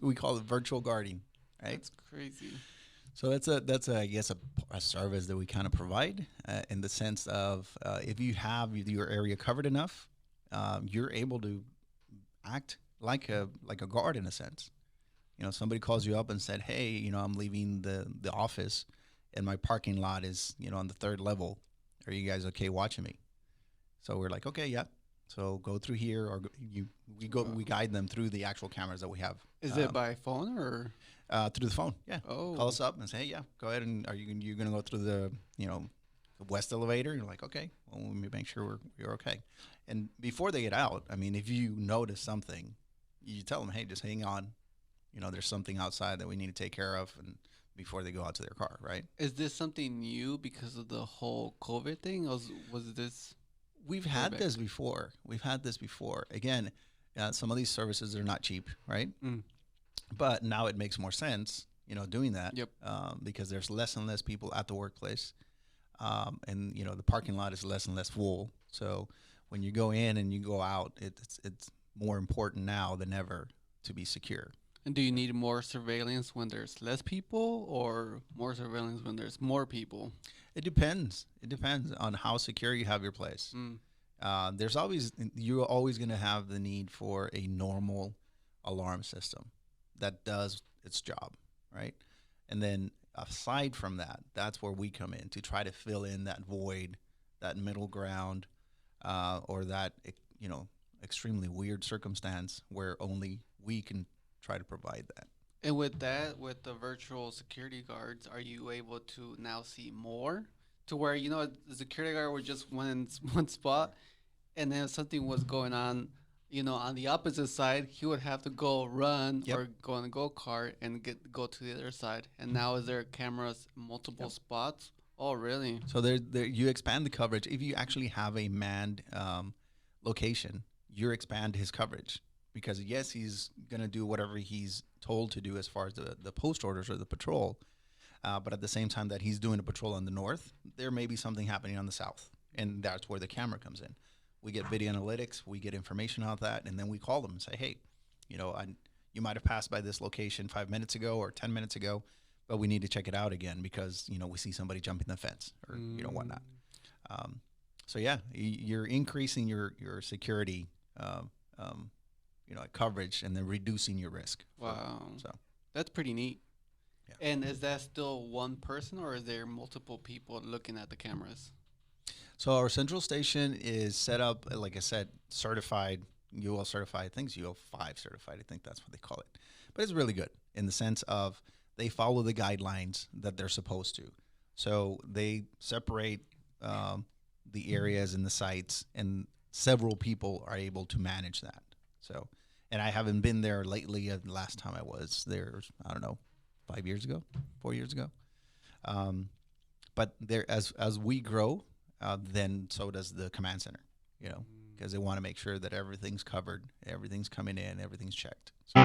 we call it virtual guarding, right? That's crazy. So that's a I guess a service that we kind of provide in the sense of if you have your area covered enough, you're able to act like a guard in a sense. Somebody calls you up and said, "Hey, I'm leaving the office, and my parking lot is on the third level. Are you guys okay watching me?" So we're like, "Okay, yeah." So go through here, or we guide them through the actual cameras that we have. Is it by phone or? Through the phone. Yeah. Call Oh, us up and say, hey, yeah, go ahead. And are you going to go through the west elevator? And you're like, okay, well, let me make sure we're okay. And before they get out, I mean, if you notice something, you tell them, hey, just hang on. There's something outside that we need to take care of, and before they go out to their car, right? is this something new because of the whole COVID thing? Or was this We've way had back? this before. We've had this before. Again, some of these services are not cheap, right? Mm, But now it makes more sense, doing that yep. because there's less and less people at the workplace, and the parking lot is less and less full. So when you go in and you go out, it's more important now than ever to be secure. And do you need more surveillance when there's less people, or more surveillance when there's more people? It depends. It depends on how secure you have your place. Mm, You're always going to have the need for a normal alarm system that does its job, right? And then aside from that, that's where we come in to try to fill in that void, that middle ground, or that extremely weird circumstance where only we can try to provide that. And with that, with the virtual security guards, are you able to now see more? To where, the security guard was just one in one spot, and then if something was going on, on the opposite side, he would have to go run Yep. or go on a go kart and go to the other side. And now is there cameras in multiple Yep. spots? Oh, really? So there you expand the coverage. If you actually have a manned location, you expand his coverage because yes, he's gonna do whatever he's told to do as far as the post orders or the patrol. But at the same time that he's doing a patrol on the north, there may be something happening on the south, and that's where the camera comes in. We get video analytics, we get information on that, and then we call them and say, hey, you might have passed by this location 5 minutes ago or 10 minutes ago, but we need to check it out again because we see somebody jumping the fence or Mm, whatnot. Um, so yeah, you're increasing your security, coverage, and then reducing your risk. wow. So That's pretty neat. yeah. And is that still one person, or is there multiple people looking at the cameras? So our central station is set up, like I said, certified, UL certified. I think it's UL5 certified. I think that's what they call it. But it's really good in the sense of they follow the guidelines that they're supposed to. So they separate the areas and the sites, and several people are able to manage that. So, and I haven't been there lately. The last time I was there, I don't know, 5 years ago, 4 years ago. Um, but there, as we grow, then so does the command center, Mm. because they want to make sure that everything's covered, everything's coming in, everything's checked. So,